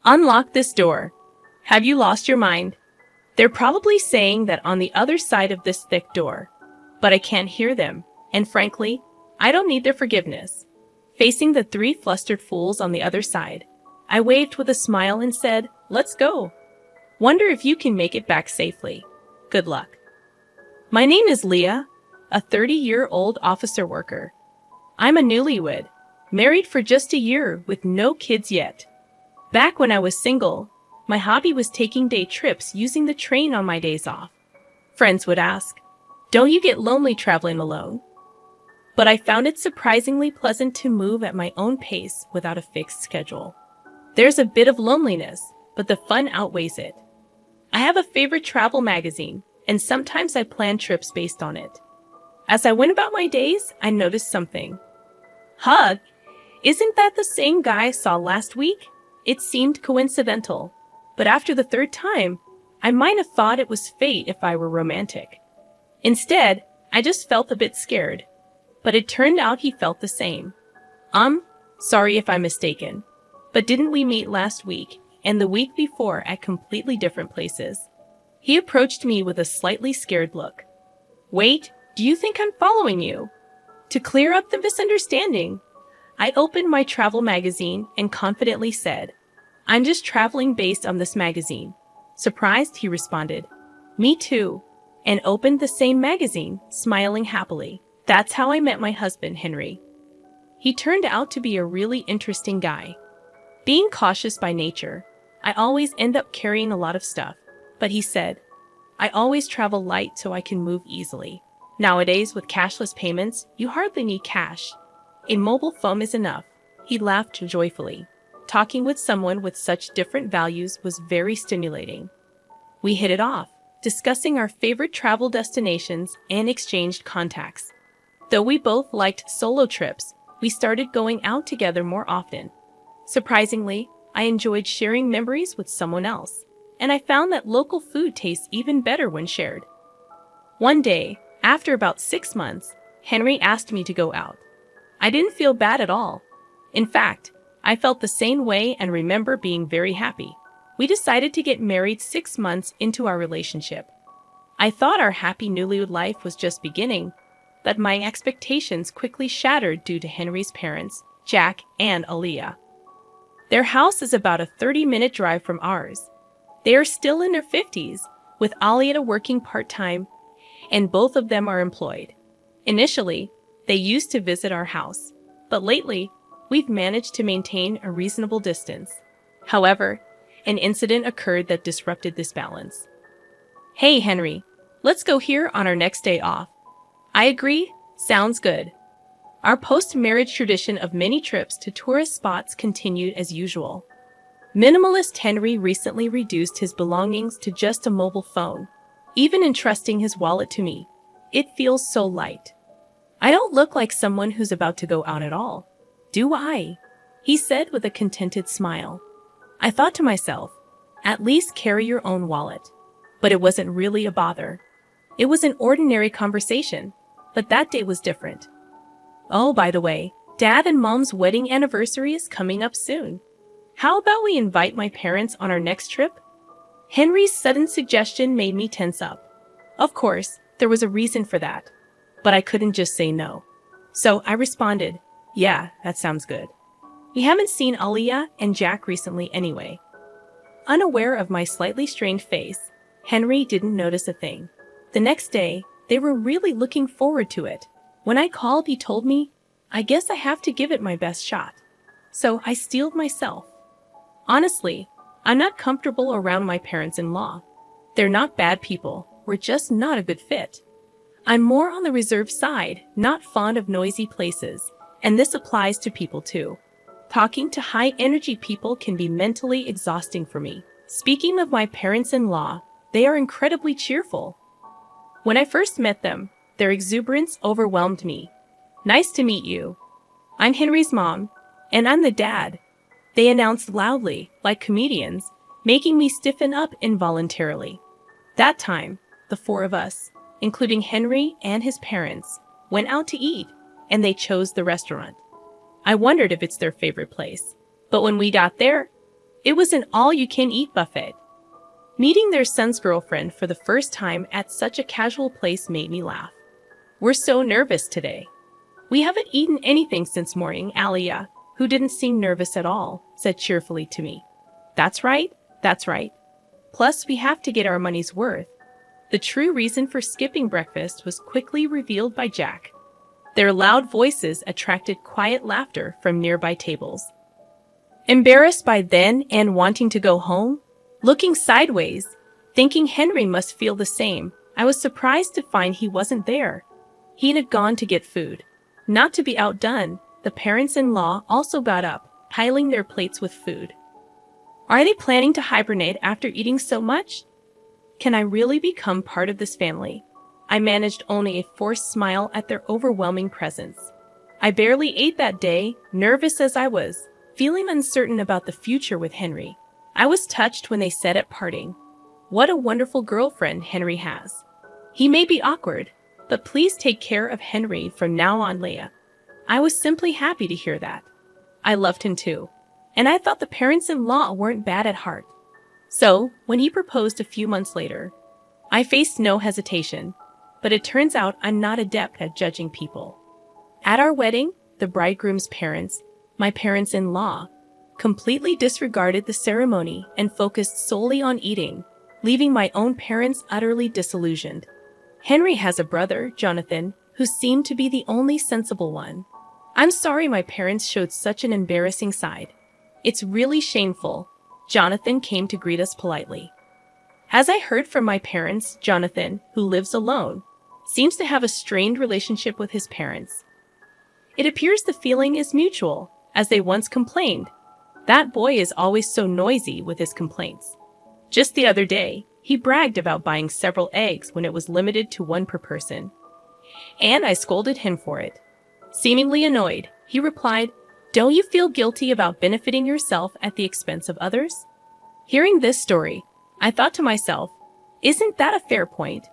Unlock this door. Have you lost your mind? They're probably saying that on the other side of this thick door, but I can't hear them, and frankly, I don't need their forgiveness. Facing the three flustered fools on the other side, I waved with a smile and said, "Let's go. Wonder if you can make it back safely. Good luck." My name is Leah, a 30-year-old officer worker. I'm a newlywed, married for just a year with no kids yet. Back when I was single, my hobby was taking day trips using the train on my days off. Friends would ask, "Don't you get lonely traveling alone?" But I found it surprisingly pleasant to move at my own pace without a fixed schedule. There's a bit of loneliness, but the fun outweighs it. I have a favorite travel magazine, and sometimes I plan trips based on it. As I went about my days, I noticed something. Hug, isn't that the same guy I saw last week? It seemed coincidental, but after the third time, I might have thought it was fate if I were romantic. Instead, I just felt a bit scared, but it turned out he felt the same. Sorry if I'm mistaken, but didn't we meet last week and the week before at completely different places? He approached me with a slightly scared look. Wait, do you think I'm following you? To clear up the misunderstanding, I opened my travel magazine and confidently said, "I'm just traveling based on this magazine." Surprised, he responded, "Me too," and opened the same magazine, smiling happily. That's how I met my husband, Henry. He turned out to be a really interesting guy. Being cautious by nature, I always end up carrying a lot of stuff, but he said, "I always travel light so I can move easily. Nowadays, with cashless payments, you hardly need cash. A mobile phone is enough." He laughed joyfully. Talking with someone with such different values was very stimulating. We hit it off, discussing our favorite travel destinations and exchanged contacts. Though we both liked solo trips, we started going out together more often. Surprisingly, I enjoyed sharing memories with someone else, and I found that local food tastes even better when shared. One day, after about 6 months, Henry asked me to go out. I didn't feel bad at all. In fact, I felt the same way and remember being very happy. We decided to get married 6 months into our relationship. I thought our happy newlywed life was just beginning, but my expectations quickly shattered due to Henry's parents, Jack and Aaliyah. Their house is about a 30-minute drive from ours. They are still in their 50s, with Aaliyah working part-time, and both of them are employed. Initially, they used to visit our house, but lately, we've managed to maintain a reasonable distance. However, an incident occurred that disrupted this balance. "Hey, Henry, let's go here on our next day off." I agree, sounds good. Our post-marriage tradition of many trips to tourist spots continued as usual. Minimalist Henry recently reduced his belongings to just a mobile phone, even entrusting his wallet to me. It feels so light. "I don't look like someone who's about to go out at all, do I?" he said with a contented smile. I thought to myself, at least carry your own wallet. But it wasn't really a bother. It was an ordinary conversation, but that day was different. "Oh, by the way, Dad and Mom's wedding anniversary is coming up soon. How about we invite my parents on our next trip?" Henry's sudden suggestion made me tense up. Of course, there was a reason for that, but I couldn't just say no. So I responded, "Yeah, that sounds good. We haven't seen Aaliyah and Jack recently anyway." Unaware of my slightly strained face, Henry didn't notice a thing. The next day, they were really looking forward to it. When I called, he told me, "I guess I have to give it my best shot." So I steeled myself. Honestly, I'm not comfortable around my parents-in-law. They're not bad people, we're just not a good fit. I'm more on the reserved side, not fond of noisy places, and this applies to people too. Talking to high-energy people can be mentally exhausting for me. Speaking of my parents-in-law, they are incredibly cheerful. When I first met them, their exuberance overwhelmed me. "Nice to meet you. I'm Henry's mom, and I'm the dad," they announced loudly, like comedians, making me stiffen up involuntarily. That time, the four of us, including Henry and his parents, went out to eat, and they chose the restaurant. I wondered if it's their favorite place, but when we got there, It was an all-you-can-eat buffet. Meeting their son's girlfriend for the first time at such a casual place made me laugh. We're so nervous today. We haven't eaten anything since morning, Alia, who didn't seem nervous at all, said cheerfully to me. That's right, that's right. Plus, we have to get our money's worth. The true reason for skipping breakfast was quickly revealed by Jack. Their loud voices attracted quiet laughter from nearby tables. Embarrassed by then and wanting to go home, looking sideways, thinking Henry must feel the same, I was surprised to find he wasn't there. He had gone to get food. Not to be outdone, the parents-in-law also got up, piling their plates with food. Are they planning to hibernate after eating so much? Can I really become part of this family? I managed only a forced smile at their overwhelming presence. I barely ate that day, nervous as I was, feeling uncertain about the future with Henry. I was touched when they said at parting, "What a wonderful girlfriend Henry has. He may be awkward, but please take care of Henry from now on, Leia." I was simply happy to hear that. I loved him too, and I thought the parents-in-law weren't bad at heart. So, when he proposed a few months later, I faced no hesitation, but it turns out I'm not adept at judging people. At our wedding, the bridegroom's parents, my parents-in-law, completely disregarded the ceremony and focused solely on eating, leaving my own parents utterly disillusioned. Henry has a brother, Jonathan, who seemed to be the only sensible one. I'm sorry my parents showed such an embarrassing side. It's really shameful. Jonathan came to greet us politely. As I heard from my parents, Jonathan, who lives alone, seems to have a strained relationship with his parents. It appears the feeling is mutual, as they once complained. That boy is always so noisy with his complaints. Just the other day, he bragged about buying several eggs when it was limited to one per person. And I scolded him for it. Seemingly annoyed, he replied, "Don't you feel guilty about benefiting yourself at the expense of others?" Hearing this story, I thought to myself, isn't that a fair point?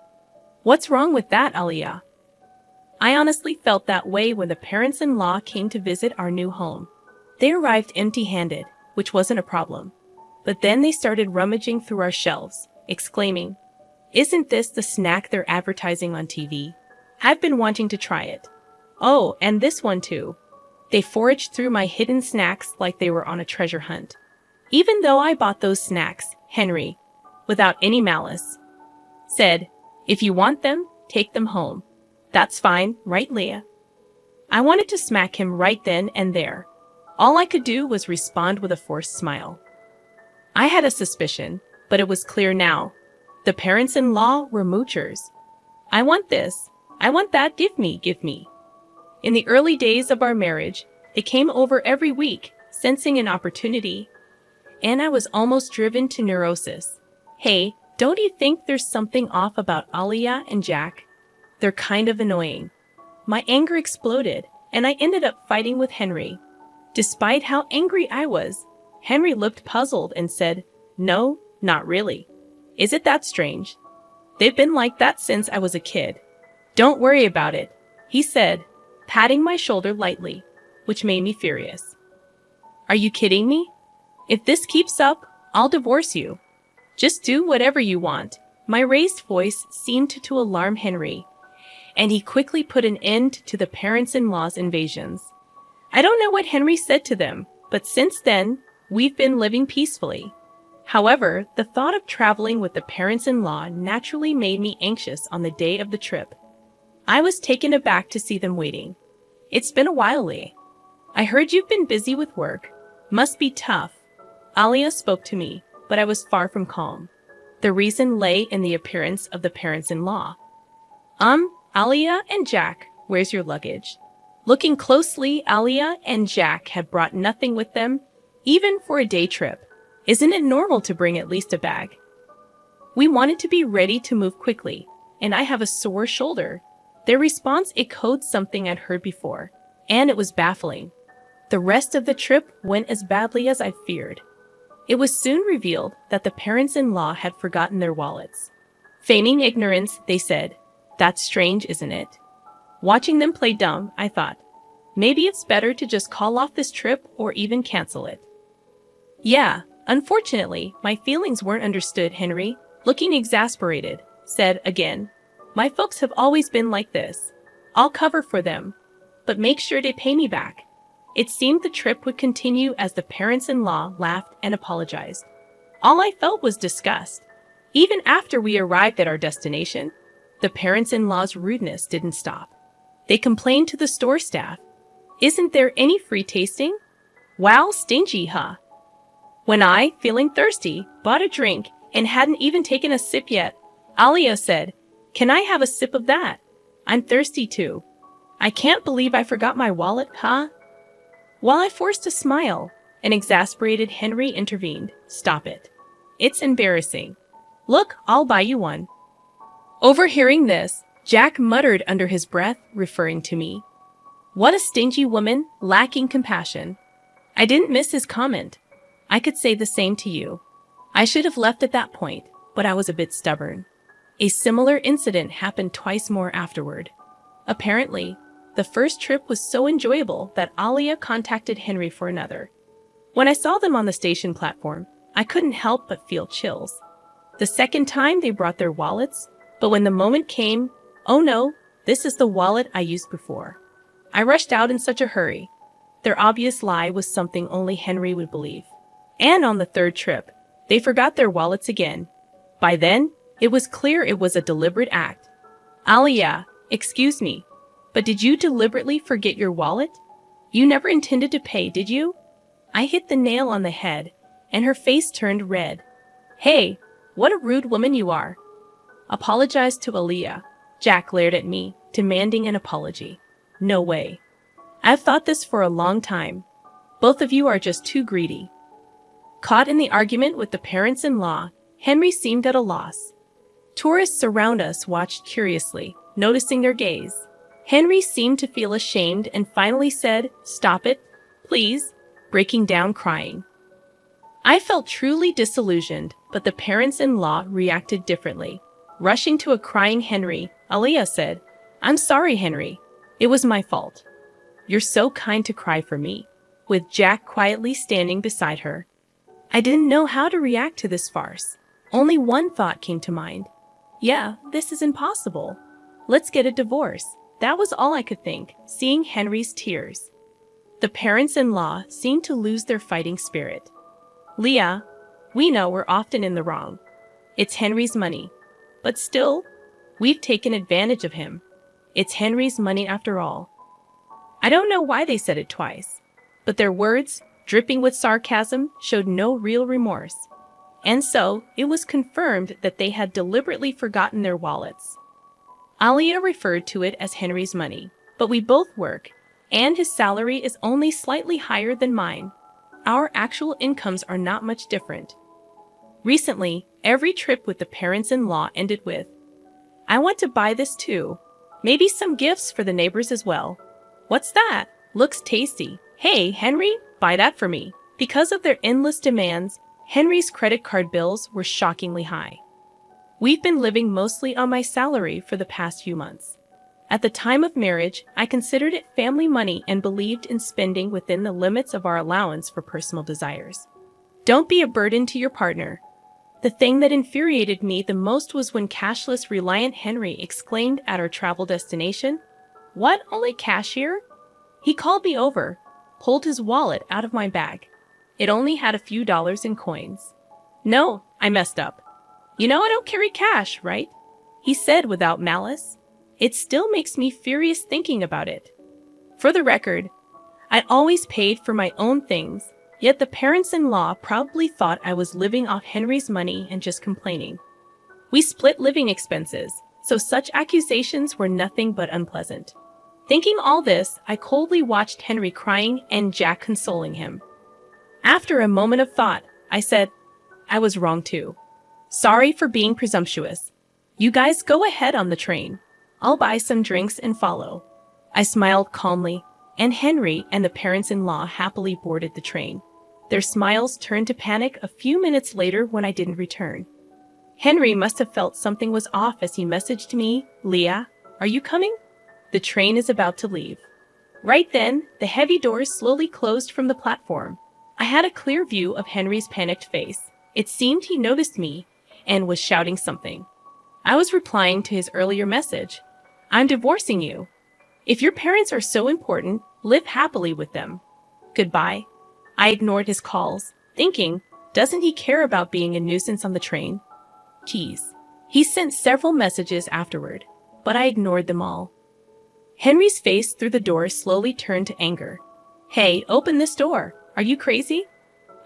What's wrong with that, Alia? I honestly felt that way when the parents-in-law came to visit our new home. They arrived empty-handed, which wasn't a problem. But then they started rummaging through our shelves, exclaiming, "Isn't this the snack they're advertising on TV? I've been wanting to try it. Oh, and this one too." They foraged through my hidden snacks like they were on a treasure hunt. Even though I bought those snacks, Henry, without any malice, said, "If you want them, take them home. That's fine, right, Leia?" I wanted to smack him right then and there. All I could do was respond with a forced smile. I had a suspicion, but it was clear now. The parents-in-law were moochers. "I want this. I want that. Give me, give me." In the early days of our marriage, they came over every week, sensing an opportunity, and I was almost driven to neurosis. Hey, don't you think there's something off about Alia and Jack? They're kind of annoying. My anger exploded, and I ended up fighting with Henry. Despite how angry I was, Henry looked puzzled and said, "No, not really. Is it that strange? They've been like that since I was a kid. Don't worry about it," he said, patting my shoulder lightly, which made me furious. Are you kidding me? If this keeps up, I'll divorce you. Just do whatever you want. My raised voice seemed to alarm Henry, and he quickly put an end to the parents-in-law's invasions. I don't know what Henry said to them, but since then, we've been living peacefully. However, the thought of traveling with the parents-in-law naturally made me anxious on the day of the trip. I was taken aback to see them waiting. "It's been a while, Lee. I heard you've been busy with work. Must be tough." Alia spoke to me, but I was far from calm. The reason lay in the appearance of the parents-in-law. Alia and Jack, where's your luggage?" Looking closely, Alia and Jack had brought nothing with them, even for a day trip. Isn't it normal to bring at least a bag? We wanted to be ready to move quickly, and I have a sore shoulder. Their response echoed something I'd heard before, and it was baffling. The rest of the trip went as badly as I feared. It was soon revealed that the parents-in-law had forgotten their wallets. Feigning ignorance, they said, "That's strange, isn't it?" Watching them play dumb, I thought, maybe it's better to just call off this trip or even cancel it. Yeah, Unfortunately, my feelings weren't understood, Henry, looking exasperated, said again. My folks have always been like this. I'll cover for them, but make sure they pay me back. It seemed the trip would continue as the parents-in-law laughed and apologized. All I felt was disgust. Even after we arrived at our destination, the parents-in-law's rudeness didn't stop. They complained to the store staff. Isn't there any free tasting? Wow, stingy, huh? When I, feeling thirsty, bought a drink and hadn't even taken a sip yet, Alia said, "Can I have a sip of that? I'm thirsty too. I can't believe I forgot my wallet, huh?" While I forced a smile, an exasperated Henry intervened. Stop it. It's embarrassing. Look, I'll buy you one. Overhearing this, Jack muttered under his breath, referring to me. What a stingy woman, lacking compassion. I didn't miss his comment. I could say the same to you. I should have left at that point, but I was a bit stubborn. A similar incident happened twice more afterward. Apparently, the first trip was so enjoyable that Alia contacted Henry for another. When I saw them on the station platform, I couldn't help but feel chills. The second time they brought their wallets, but when the moment came, oh no, this is the wallet I used before. I rushed out in such a hurry. Their obvious lie was something only Henry would believe. And on the third trip, they forgot their wallets again. By then, it was clear it was a deliberate act. Alia, excuse me, but did you deliberately forget your wallet? You never intended to pay, did you? I hit the nail on the head, and her face turned red. Hey, what a rude woman you are. Apologize to Alia. Jack glared at me, demanding an apology. No way. I've thought this for a long time. Both of you are just too greedy. Caught in the argument with the parents-in-law, Henry seemed at a loss. Tourists around us watched curiously, noticing their gaze. Henry seemed to feel ashamed and finally said, "Stop it, please," breaking down crying. I felt truly disillusioned, but the parents-in-law reacted differently. Rushing to a crying Henry, Alia said, "I'm sorry, Henry. It was my fault. You're so kind to cry for me," with Jack quietly standing beside her. I didn't know how to react to this farce. Only one thought came to mind. Yeah, this is impossible. Let's get a divorce. That was all I could think, seeing Henry's tears. The parents-in-law seemed to lose their fighting spirit. Leah, we know we're often in the wrong. It's Henry's money. But still, we've taken advantage of him. It's Henry's money after all. I don't know why they said it twice, but their words, dripping with sarcasm, showed no real remorse. And so, it was confirmed that they had deliberately forgotten their wallets. Alia referred to it as Henry's money, but we both work, and his salary is only slightly higher than mine. Our actual incomes are not much different. Recently, every trip with the parents-in-law ended with, "I want to buy this too. Maybe some gifts for the neighbors as well. What's that? Looks tasty. Hey, Henry, buy that for me." Because of their endless demands, Henry's credit card bills were shockingly high. We've been living mostly on my salary for the past few months. At the time of marriage, I considered it family money and believed in spending within the limits of our allowance for personal desires. Don't be a burden to your partner. The thing that infuriated me the most was when cashless reliant Henry exclaimed at our travel destination, "What, only cash here?" He called me over, pulled his wallet out of my bag. It only had a few dollars in coins. "No," I messed up. "You know I don't carry cash, right?" he said without malice. It still makes me furious thinking about it. For the record, I always paid for my own things, yet the parents-in-law probably thought I was living off Henry's money and just complaining. We split living expenses, so such accusations were nothing but unpleasant. Thinking all this, I coldly watched Henry crying and Jack consoling him. After a moment of thought, I said, "I was wrong too. Sorry for being presumptuous. You guys go ahead on the train. I'll buy some drinks and follow." I smiled calmly, and Henry and the parents-in-law happily boarded the train. Their smiles turned to panic a few minutes later when I didn't return. Henry must have felt something was off as he messaged me, "Leah, are you coming? The train is about to leave." Right then, the heavy doors slowly closed from the platform. I had a clear view of Henry's panicked face. It seemed he noticed me and was shouting something. I was replying to his earlier message. I'm divorcing you. If your parents are so important, live happily with them. Goodbye. I ignored his calls, thinking, doesn't he care about being a nuisance on the train? Geez. He sent several messages afterward, but I ignored them all. Henry's face through the door slowly turned to anger. Hey, open this door. Are you crazy?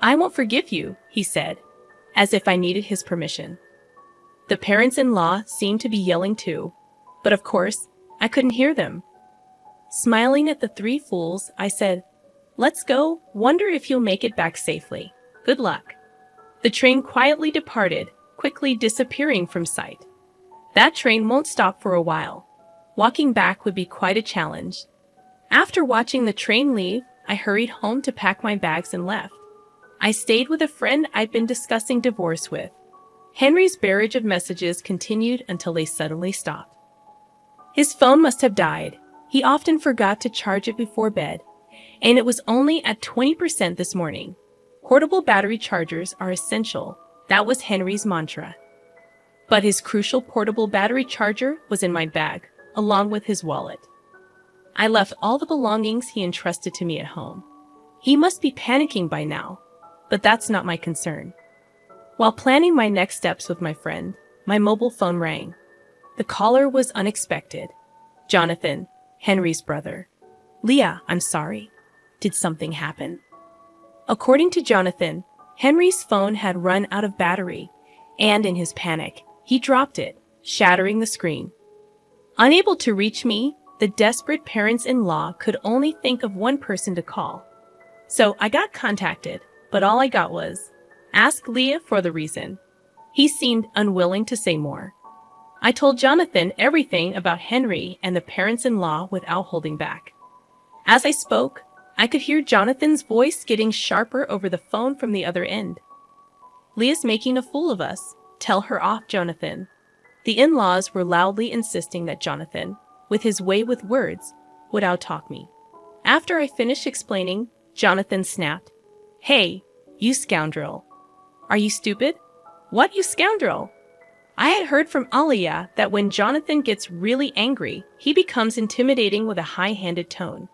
I won't forgive you, he said, as if I needed his permission. The parents-in-law seemed to be yelling too, but of course, I couldn't hear them. Smiling at the three fools, I said, let's go, wonder if you'll make it back safely. Good luck. The train quietly departed, quickly disappearing from sight. That train won't stop for a while. Walking back would be quite a challenge. After watching the train leave, I hurried home to pack my bags and left. I stayed with a friend I'd been discussing divorce with. Henry's barrage of messages continued until they suddenly stopped. His phone must have died. He often forgot to charge it before bed, and it was only at 20% this morning. Portable battery chargers are essential. That was Henry's mantra. But his crucial portable battery charger was in my bag, along with his wallet. I left all the belongings he entrusted to me at home. He must be panicking by now, but that's not my concern. While planning my next steps with my friend, my mobile phone rang. The caller was unexpected. Jonathan, Henry's brother. Leah, I'm sorry. Did something happen? According to Jonathan, Henry's phone had run out of battery, and in his panic, he dropped it, shattering the screen. Unable to reach me, the desperate parents-in-law could only think of one person to call. So I got contacted, but all I got was, ask Leah for the reason. He seemed unwilling to say more. I told Jonathan everything about Henry and the parents-in-law without holding back. As I spoke, I could hear Jonathan's voice getting sharper over the phone from the other end. Leah's making a fool of us. Tell her off, Jonathan. The in-laws were loudly insisting that Jonathan, with his way with words, would outtalk me. After I finished explaining, Jonathan snapped, Hey, you scoundrel. Are you stupid? What, you scoundrel? I had heard from Aliyah that when Jonathan gets really angry, he becomes intimidating with a high-handed tone.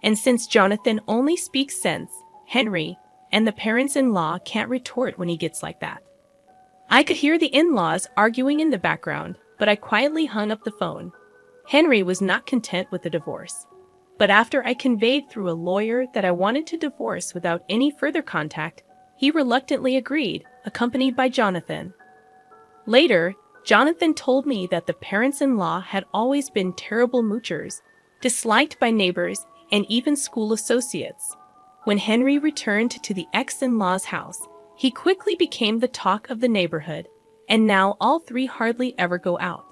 And since Jonathan only speaks sense, Henry and the parents-in-law can't retort when he gets like that. I could hear the in-laws arguing in the background, but I quietly hung up the phone. Henry was not content with the divorce. But after I conveyed through a lawyer that I wanted to divorce without any further contact, he reluctantly agreed, accompanied by Jonathan. Later, Jonathan told me that the parents-in-law had always been terrible moochers, disliked by neighbors and even school associates. When Henry returned to the ex-in-law's house, he quickly became the talk of the neighborhood, and now all three hardly ever go out.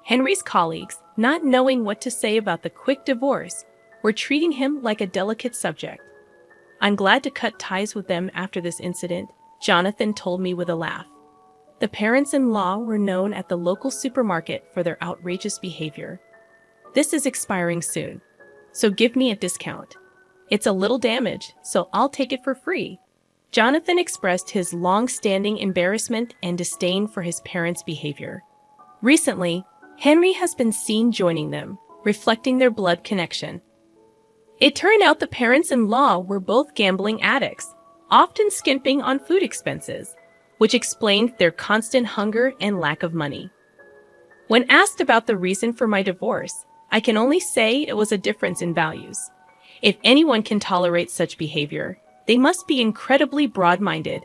Henry's colleagues, not knowing what to say about the quick divorce, were treating him like a delicate subject. I'm glad to cut ties with them after this incident, Jonathan told me with a laugh. The parents-in-law were known at the local supermarket for their outrageous behavior. This is expiring soon, so give me a discount. It's a little damage, so I'll take it for free. Jonathan expressed his long-standing embarrassment and disdain for his parents' behavior. Recently, Henry has been seen joining them, reflecting their blood connection. It turned out the parents-in-law were both gambling addicts, often skimping on food expenses, which explained their constant hunger and lack of money. When asked about the reason for my divorce, I can only say it was a difference in values. If anyone can tolerate such behavior, they must be incredibly broad-minded.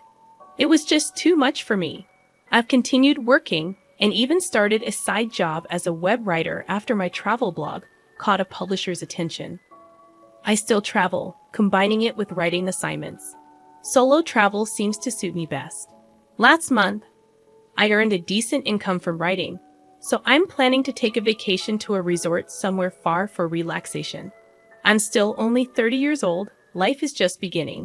It was just too much for me. I've continued working and even started a side job as a web writer after my travel blog caught a publisher's attention. I still travel, combining it with writing assignments. Solo travel seems to suit me best. Last month, I earned a decent income from writing, so I'm planning to take a vacation to a resort somewhere far for relaxation. I'm still only 30 years old, life is just beginning.